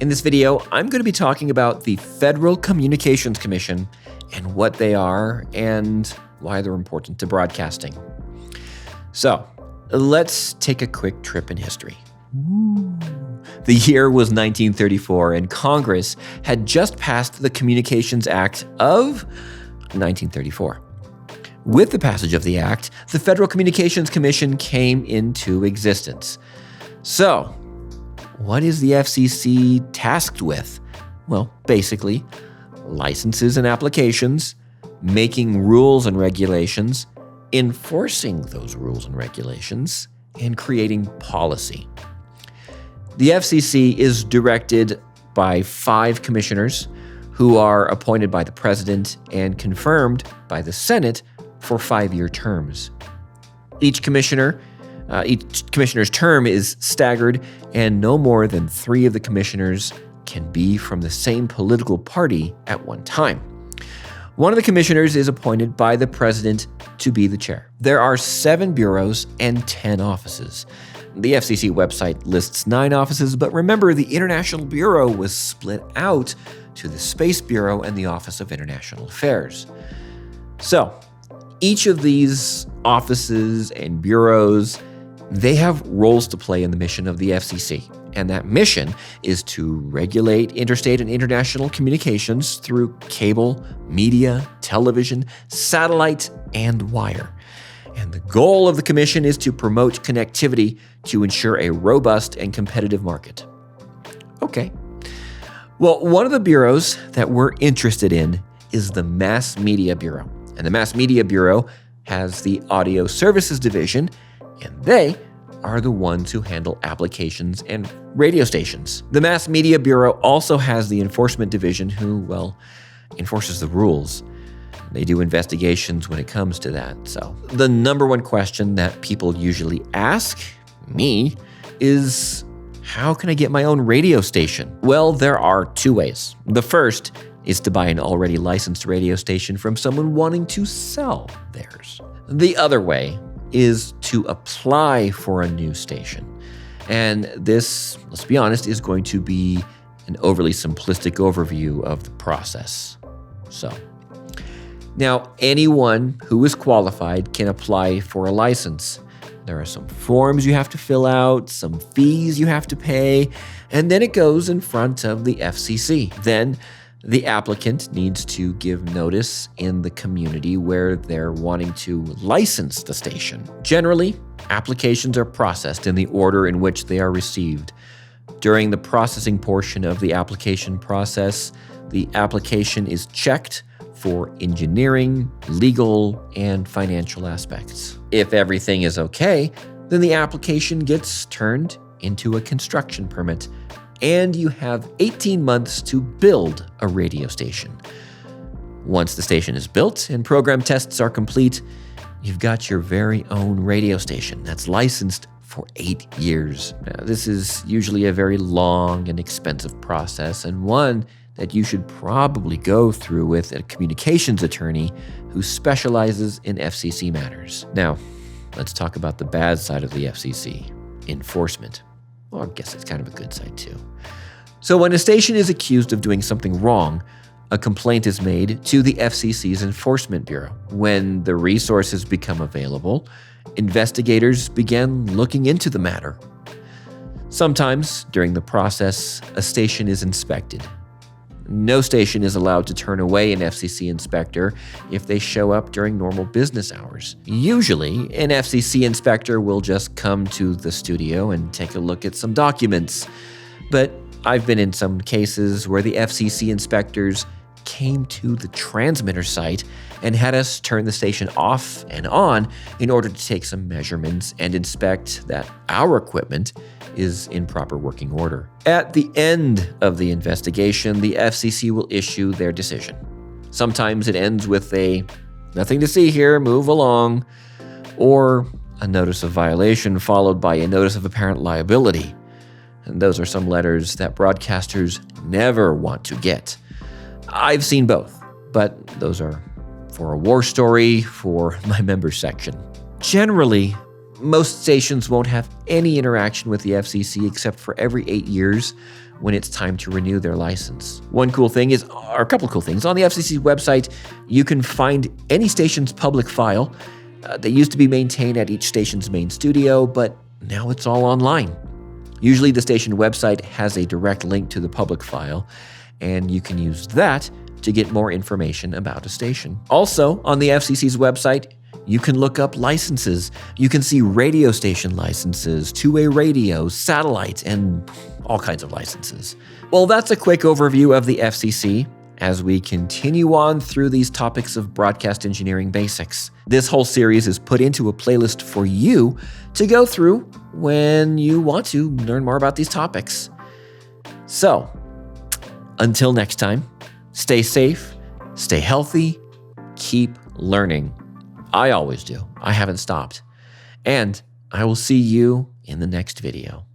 In this video, I'm going to be talking about the Federal Communications Commission and what they are and why they're important to broadcasting. So, let's take a quick trip in history. The year was 1934, and Congress had just passed the Communications Act of 1934. With the passage of the act, the Federal Communications Commission came into existence. So, what is the FCC tasked with? Well, basically, licenses and applications, making rules and regulations, enforcing those rules and regulations, and creating policy. The FCC is directed by 5 commissioners who are appointed by the president and confirmed by the Senate for 5-year terms. Each commissioner's term is staggered, and no more than 3 of the commissioners can be from the same political party at one time. One of the commissioners is appointed by the president to be the chair. There are 7 bureaus and 10 offices. The FCC website lists 9 offices, but remember, the International Bureau was split out to the Space Bureau and the Office of International Affairs. So, each of these offices and bureaus, they have roles to play in the mission of the FCC. And that mission is to regulate interstate and international communications through cable, media, television, satellite, and wire. And the goal of the commission is to promote connectivity to ensure a robust and competitive market. Okay. Well, one of the bureaus that we're interested in is the Mass Media Bureau. And the Mass Media Bureau has the Audio Services Division, and they are the ones who handle applications and radio stations. The Mass Media Bureau also has the Enforcement Division who, enforces the rules. They do investigations when it comes to that. So the number one question that people usually ask me is, how can I get my own radio station? Well, there are 2 ways. The first is to buy an already licensed radio station from someone wanting to sell theirs. The other way is to apply for a new station. And this, let's be honest, is going to be an overly simplistic overview of the process. So, now anyone who is qualified can apply for a license. There are some forms you have to fill out, some fees you have to pay, and then it goes in front of the FCC. Then the applicant needs to give notice in the community where they're wanting to license the station. Generally, applications are processed in the order in which they are received. During the processing portion of the application process, the application is checked for engineering, legal, and financial aspects. If everything is okay, then the application gets turned into a construction permit, and you have 18 months to build a radio station. Once the station is built and program tests are complete, you've got your very own radio station that's licensed for 8 years. Now, this is usually a very long and expensive process, and one that you should probably go through with a communications attorney who specializes in FCC matters. Now, let's talk about the bad side of the FCC, enforcement. Well, I guess it's kind of a good side too. So when a station is accused of doing something wrong, a complaint is made to the FCC's Enforcement Bureau. When the resources become available, investigators begin looking into the matter. Sometimes, during the process, a station is inspected. No station is allowed to turn away an FCC inspector if they show up during normal business hours. Usually, an FCC inspector will just come to the studio and take a look at some documents. But I've been in some cases where the FCC inspectors came to the transmitter site and had us turn the station off and on in order to take some measurements and inspect that our equipment is in proper working order. At the end of the investigation, the FCC will issue their decision. Sometimes it ends with a "nothing to see here, move along," or a notice of violation followed by a notice of apparent liability. And those are some letters that broadcasters never want to get. I've seen both, but those are for a war story for my members section. Generally, most stations won't have any interaction with the FCC except for every 8 years when it's time to renew their license. One cool thing is, or a couple of cool things, on the FCC website, you can find any station's public file. They used to be maintained at each station's main studio, but now it's all online. Usually the station website has a direct link to the public file, and you can use that to get more information about a station. Also, on the FCC's website, you can look up licenses. You can see radio station licenses, two-way radios, satellite, and all kinds of licenses. Well, that's a quick overview of the FCC as we continue on through these topics of broadcast engineering basics. This whole series is put into a playlist for you to go through when you want to learn more about these topics. So, until next time, stay safe, stay healthy, keep learning. I always do. I haven't stopped. And I will see you in the next video.